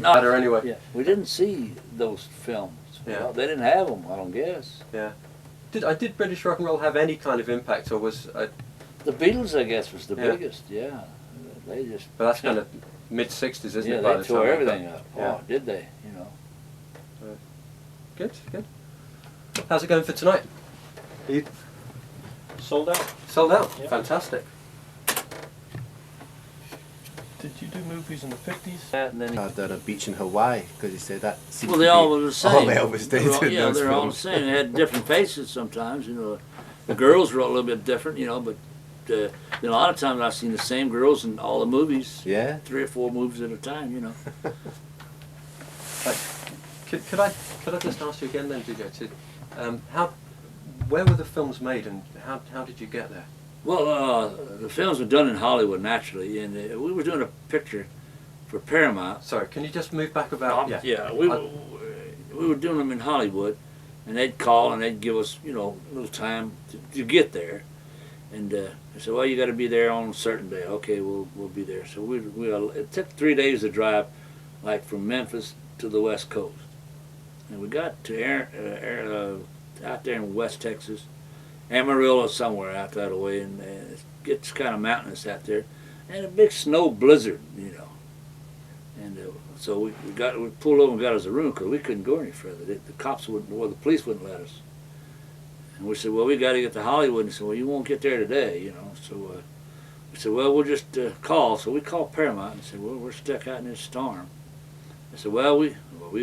No, Better anyway. yeah, we didn't see those films. Yeah. Well, they didn't have them, I don't guess. Yeah. Did British rock and roll have any kind of impact, or was? The Beatles, I guess, was the Yeah. biggest. Yeah, they just. But that's kind of mid-60s, isn't Yeah, it? by they the tore time everything up. Yeah. Oh, did they? You know. Good, good. How's it going for tonight? Are you Sold out. sold out? Yeah. Fantastic. Did you do movies in the 50s? And then Had a beach in Hawaii because he said that. seemed well, to they be all were the same. All they always did. They're all, in yeah, those they're all the films. same. They had different faces sometimes. You know, the girls were a little bit different. You know, but a lot of times I've seen the same girls in all the movies. Yeah. 3 or 4 movies at a time. You know. Could I just ask you again then, DJ, where were the films made and how did you get there? Well, the films were done in Hollywood naturally, and we were doing a picture for Paramount. Sorry, can you just move back about? We were doing them in Hollywood, and they'd call and they'd give us, you know, a little time to get there, and they said, well, you got to be there on a certain day. Okay, we'll be there. So it took 3 days to drive, like from Memphis to the West Coast, and we got to out there in West Texas, Amarillo somewhere out that way, and it gets kind of mountainous out there, and a big snow blizzard, you know. And so we pulled over and got us a room because we couldn't go any further. The cops wouldn't, or the police wouldn't let us. And we said, well, we got to get to Hollywood. And he said, well, you won't get there today, you know. So we said, well, we'll just call. So we called Paramount and said, well, we're stuck out in this storm. I said, well, we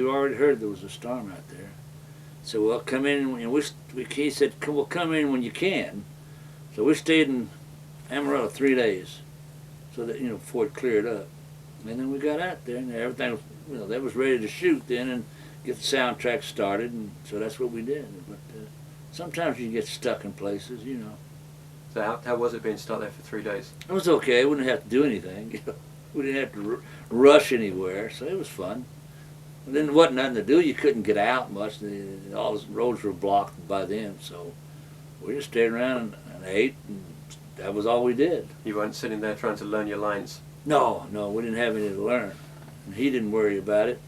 already heard there was a storm out there. So well, come in. And he said, well, come in when you can. So we stayed in Amarillo 3 days, so that, you know, before it cleared up. And then we got out there, and everything was, you know, they was ready to shoot then and get the soundtrack started, and so that's what we did. But sometimes you get stuck in places, you know. So how was it being stuck there for 3 days? It was okay. We didn't have to do anything. You know, we didn't have to rush anywhere, so it was fun. And then there wasn't nothing to do. You couldn't get out much. All the roads were blocked by then, so we just stayed around and ate, and that was all we did. You weren't sitting there trying to learn your lines? No, we didn't have any to learn. And he didn't worry about it.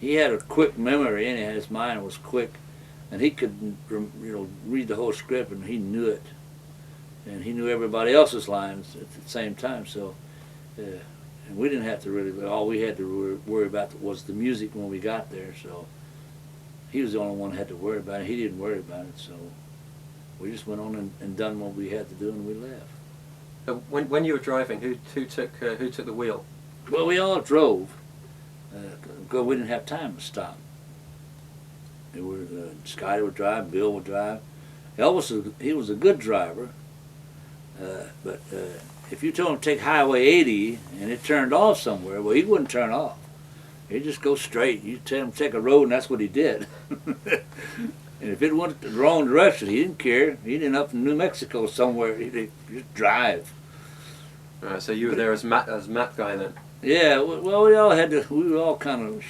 He had a quick memory, and his mind was quick, and he could, you know, read the whole script, and he knew it. And he knew everybody else's lines at the same time, so and we didn't have to really, all we had to worry about was the music when we got there, so he was the only one who had to worry about it. He didn't worry about it, so we just went on and done what we had to do, and we left. When you were driving, who took the wheel? Well, we all drove, because we didn't have time to stop. Scotty would drive, Bill would drive. Elvis, he was a good driver, but if you told him to take Highway 80 and it turned off somewhere, well, he wouldn't turn off. He'd just go straight. You tell him to take a road, and that's what he did. And if it went the wrong direction, he didn't care. He'd end up in New Mexico somewhere. He'd just drive. So you were there as map guy then? Yeah, well, we were all kind of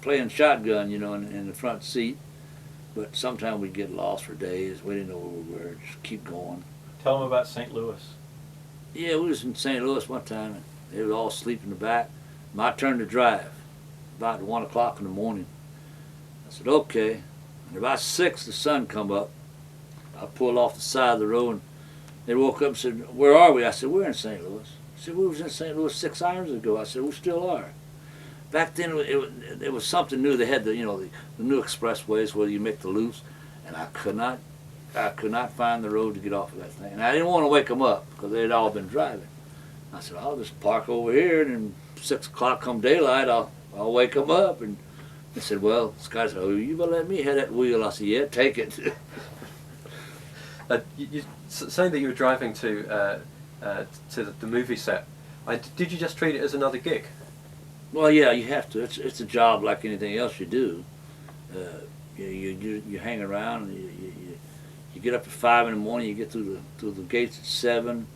playing shotgun, you know, in the front seat. But sometimes we'd get lost for days. We didn't know where we were. Just keep going. Tell them about St. Louis. Yeah, we was in St. Louis one time, and they were all asleep in the back. My turn to drive, about 1 o'clock in the morning. I said, okay. And about 6, the sun come up. I pulled off the side of the road, and they woke up and said, where are we? I said, we're in St. Louis. They said, we was in St. Louis 6 hours ago. I said, we still are. Back then, it was something new. They had the new expressways where you make the loops, and I could not find the road to get off of that thing. And I didn't want to wake them up because they'd all been driving. I said, I'll just park over here, and then 6 o'clock come daylight, I'll wake them up. And they said, well, Scotty said, oh, you better let me have that wheel. I said, yeah, take it. Saying that you were driving to the movie set, did you just treat it as another gig? Well, yeah, you have to. It's a job like anything else you do. You hang around, and you get up at 5 in the morning, you get through the gates at 7,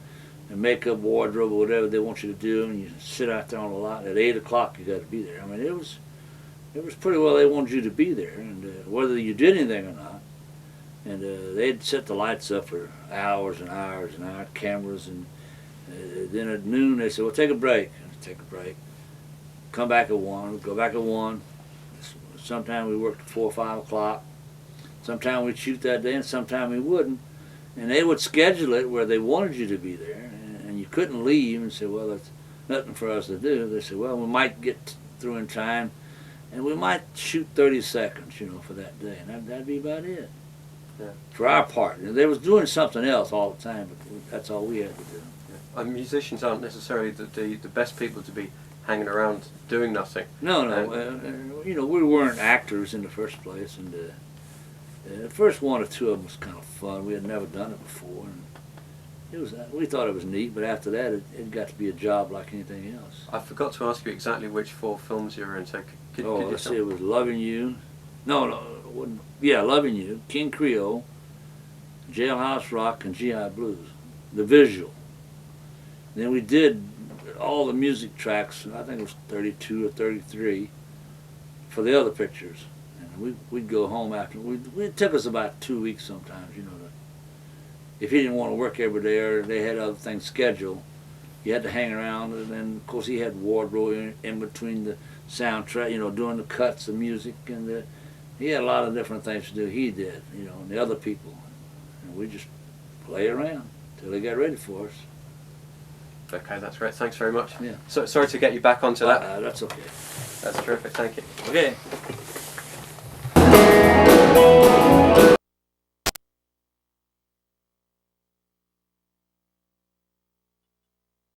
and make up wardrobe or whatever they want you to do, and you sit out there on the lot. At 8 o'clock, you got to be there. I mean, it was pretty well they wanted you to be there, and whether you did anything or not. And they'd set the lights up for hours and hours and hours, cameras, and then at noon they said, well, take a break. And take a break. come back at 1, we'd go back at 1. Sometimes we worked at 4 or 5 o'clock. Sometimes we'd shoot that day and sometimes we wouldn't. And they would schedule it where they wanted you to be there, and you couldn't leave and say, well, that's nothing for us to do. They said, well, we might get through in time, and we might shoot 30 seconds, you know, for that day, and that'd be about it. Yeah. For our part. They was doing something else all the time, but that's all we had to do. Yeah. And musicians aren't necessarily the best people to be hanging around doing nothing. No, you know, we weren't actors in the first place, and the first 1 or 2 of them was kind of fun. We had never done it before, and it was. We thought it was neat, but after that, it got to be a job like anything else. I forgot to ask you exactly which 4 films you were in. So could you Let's tell? see, it was Loving You. No, it wasn't. Yeah, Loving You, King Creole, Jailhouse Rock, and GI Blues. The visual. Then we did all the music tracks, and I think it was 32 or 33 for the other pictures. And we'd go home after. It took us about 2 weeks sometimes, you know. If he didn't want to work every day or they had other things scheduled, you had to hang around. And then, of course, he had wardrobe in between the soundtrack, you know, doing the cuts, the music, and he had a lot of different things to do. He did, you know, and the other people. And we just play around till they got ready for us. Okay, that's great. Thanks very much. Yeah. So sorry to get you back onto that. That's okay. That's terrific. Thank you. Okay.